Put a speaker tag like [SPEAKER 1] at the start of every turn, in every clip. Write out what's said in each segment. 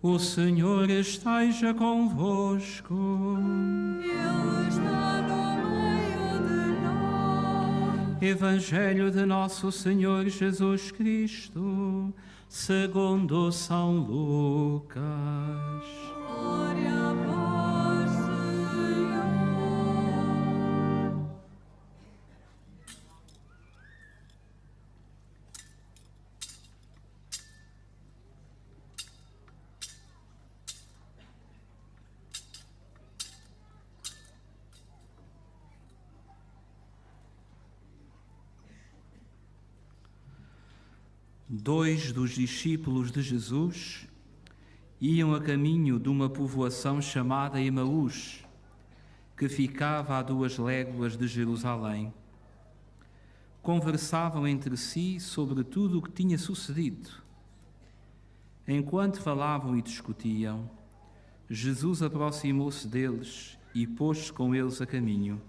[SPEAKER 1] O Senhor esteja convosco.
[SPEAKER 2] Ele está no meio de nós.
[SPEAKER 1] Evangelho de Nosso Senhor Jesus Cristo, segundo São Lucas.
[SPEAKER 2] Glória a vós, Senhor.
[SPEAKER 1] Dois dos discípulos de Jesus iam a caminho de uma povoação chamada Emaús, que ficava a 2 léguas de Jerusalém. Conversavam entre si sobre tudo o que tinha sucedido. Enquanto falavam e discutiam, Jesus aproximou-se deles e pôs-se com eles a caminho.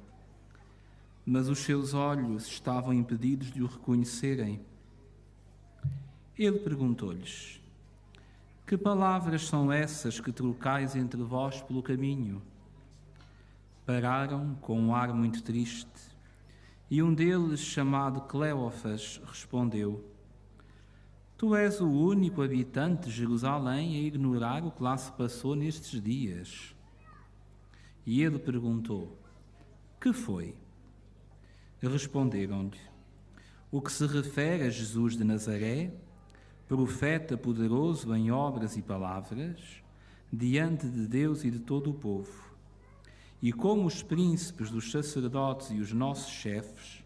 [SPEAKER 1] Mas os seus olhos estavam impedidos de o reconhecerem. Ele perguntou-lhes: que palavras são essas que trocais entre vós pelo caminho? Pararam com um ar muito triste, e um deles, chamado Cleófas, respondeu: Tu és o único habitante de Jerusalém a ignorar o que lá se passou nestes dias. E ele perguntou: que foi? Responderam-lhe: o que se refere a Jesus de Nazaré, profeta poderoso em obras e palavras, diante de Deus e de todo o povo. E como os príncipes dos sacerdotes e os nossos chefes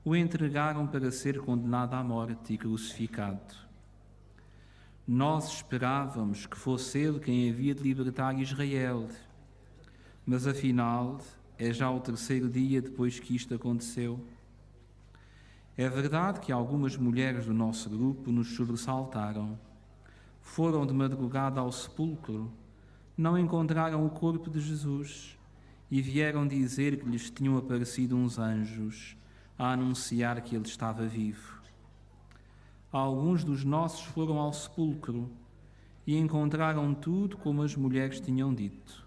[SPEAKER 1] o entregaram para ser condenado à morte e crucificado. Nós esperávamos que fosse ele quem havia de libertar Israel, mas afinal é já o 3º dia depois que isto aconteceu. É verdade que algumas mulheres do nosso grupo nos sobressaltaram. Foram de madrugada ao sepulcro, não encontraram o corpo de Jesus e vieram dizer que lhes tinham aparecido uns anjos a anunciar que ele estava vivo. Alguns dos nossos foram ao sepulcro e encontraram tudo como as mulheres tinham dito.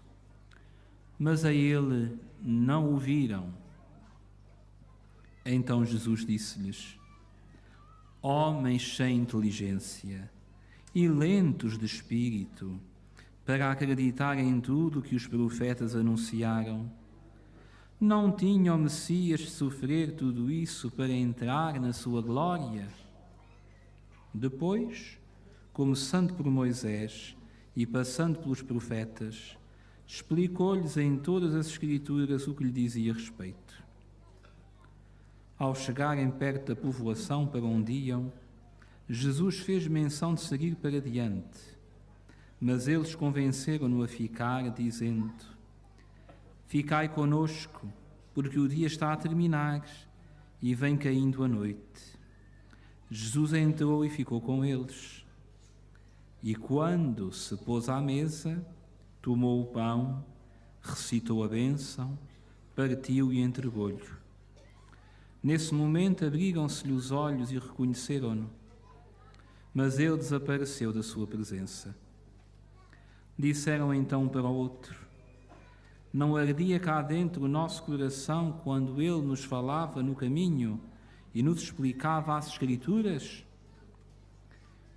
[SPEAKER 1] Mas a ele não o viram. Então Jesus disse-lhes: homens sem inteligência e lentos de espírito, para acreditar em tudo o que os profetas anunciaram. Não tinha o Messias de sofrer tudo isso para entrar na sua glória? Depois, começando por Moisés e passando pelos profetas, explicou-lhes em todas as Escrituras o que lhe dizia respeito. Ao chegarem perto da povoação para onde iam, Jesus fez menção de seguir para diante, mas eles convenceram-no a ficar, dizendo: ficai conosco, porque o dia está a terminar e vem caindo a noite. Jesus entrou e ficou com eles. E quando se pôs à mesa, tomou o pão, recitou a bênção, partiu e entregou-lhe. Nesse momento abriram-se-lhe os olhos e reconheceram-no, mas ele desapareceu da sua presença. Disseram então um para o outro: não ardia cá dentro o nosso coração quando ele nos falava no caminho e nos explicava as Escrituras?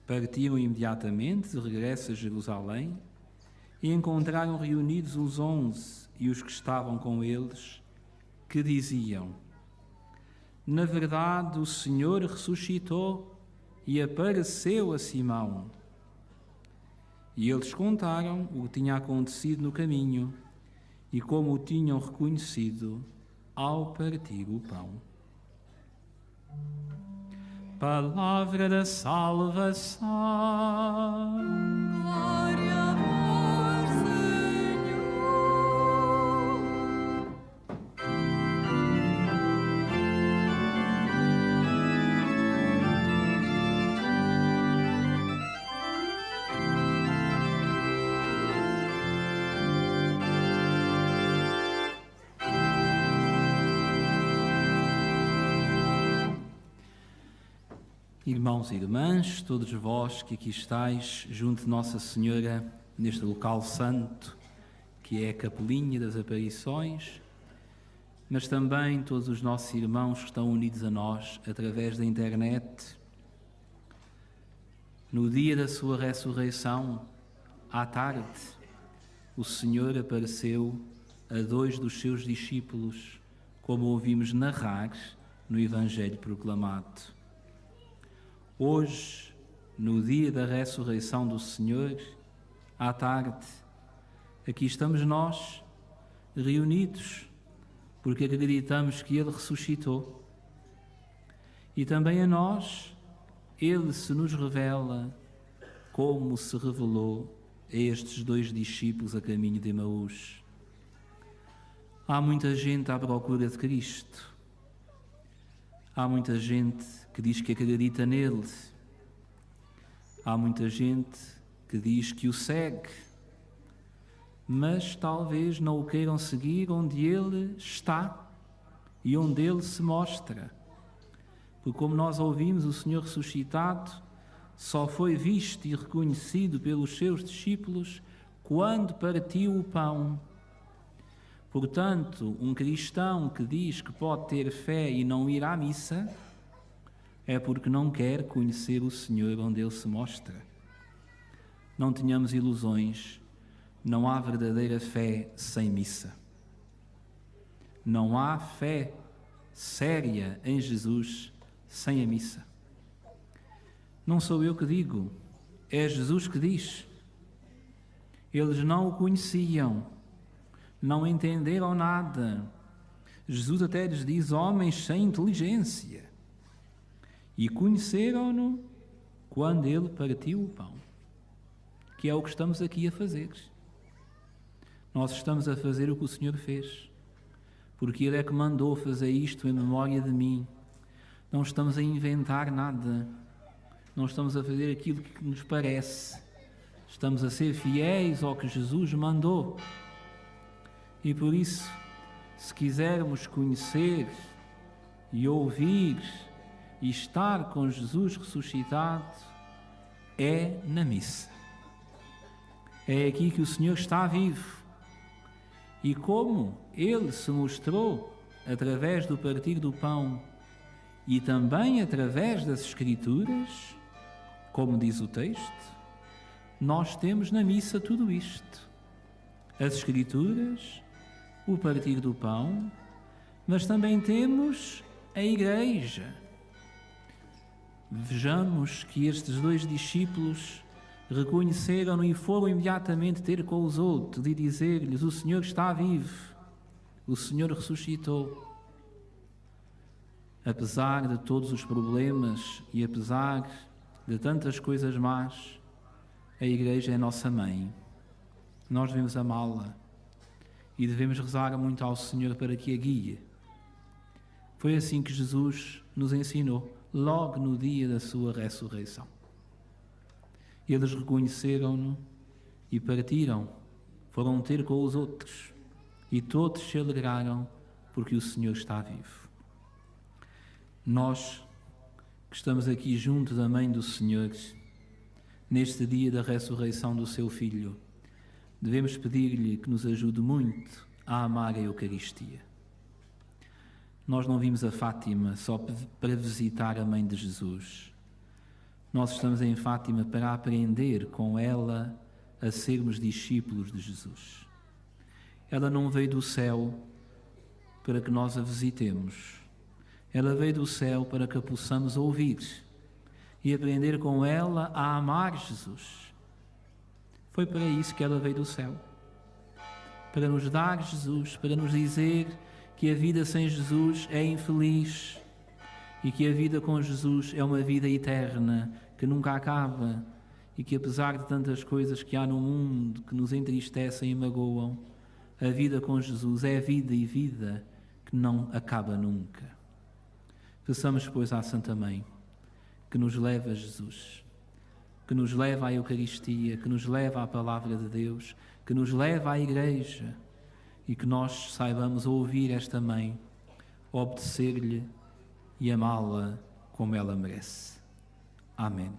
[SPEAKER 1] Partiram imediatamente de regresso a Jerusalém e encontraram reunidos os 11 e os que estavam com eles, que diziam: na verdade, o Senhor ressuscitou e apareceu a Simão. E eles contaram o que tinha acontecido no caminho e como o tinham reconhecido ao partir o pão. Palavra da salvação.
[SPEAKER 2] Glória a vós, Senhor.
[SPEAKER 1] Irmãos e irmãs, todos vós que aqui estáis junto de Nossa Senhora neste local santo, que é a Capelinha das Aparições, mas também todos os nossos irmãos que estão unidos a nós através da internet. No dia da sua ressurreição, à tarde, o Senhor apareceu a 2 dos seus discípulos, como ouvimos narrar no Evangelho proclamado. Hoje, no dia da ressurreição do Senhor, à tarde, aqui estamos nós, reunidos, porque acreditamos que Ele ressuscitou. E também a nós, Ele se nos revela como se revelou a estes 2 discípulos a caminho de Emaús. Há muita gente à procura de Cristo. Há muita gente que diz que acredita nele. Há muita gente que diz que o segue, mas talvez não o queiram seguir onde ele está e onde ele se mostra. Porque, como nós ouvimos, o Senhor ressuscitado só foi visto e reconhecido pelos seus discípulos quando partiu o pão. Portanto, um cristão que diz que pode ter fé e não ir à missa é porque não quer conhecer o Senhor onde Ele se mostra. Não tenhamos ilusões, não há verdadeira fé sem missa. Não há fé séria em Jesus sem a missa. Não sou eu que digo, é Jesus que diz. Eles não o conheciam, não entenderam nada. Jesus até lhes diz, homens sem inteligência. E conheceram-no quando ele partiu o pão, que é o que estamos aqui a fazer. Nós estamos a fazer o que o Senhor fez, porque Ele é que mandou fazer isto em memória de mim. Não estamos a inventar nada, não estamos a fazer aquilo que nos parece, estamos a ser fiéis ao que Jesus mandou. E por isso, se quisermos conhecer e ouvir e estar com Jesus ressuscitado, é na missa. É aqui que o Senhor está vivo. E como Ele se mostrou através do partir do pão e também através das Escrituras, como diz o texto, nós temos na missa tudo isto. As Escrituras, o partir do pão, mas também temos a Igreja. Vejamos que estes 2 discípulos reconheceram-no e foram imediatamente ter com os outros e dizer-lhes, o Senhor está vivo, o Senhor ressuscitou. Apesar de todos os problemas e apesar de tantas coisas más, a Igreja é nossa mãe. Nós devemos amá-la e devemos rezar muito ao Senhor para que a guie. Foi assim que Jesus nos ensinou, logo no dia da sua ressurreição. Eles reconheceram-no e partiram, foram ter com os outros, e todos se alegraram porque o Senhor está vivo. Nós, que estamos aqui junto da Mãe do Senhor, neste dia da ressurreição do seu Filho, devemos pedir-lhe que nos ajude muito a amar a Eucaristia. Nós não vimos a Fátima só para visitar a Mãe de Jesus. Nós estamos em Fátima para aprender com ela a sermos discípulos de Jesus. Ela não veio do céu para que nós a visitemos. Ela veio do céu para que a possamos ouvir e aprender com ela a amar Jesus. Foi para isso que ela veio do céu. Para nos dar Jesus, para nos dizer que a vida sem Jesus é infeliz e que a vida com Jesus é uma vida eterna, que nunca acaba e que, apesar de tantas coisas que há no mundo que nos entristecem e magoam, a vida com Jesus é vida e vida que não acaba nunca. Peçamos, pois, à Santa Mãe que nos leva a Jesus, que nos leva à Eucaristia, que nos leva à Palavra de Deus, que nos leva à Igreja e que nós saibamos ouvir esta Mãe, obedecer-lhe e amá-la como ela merece. Amém.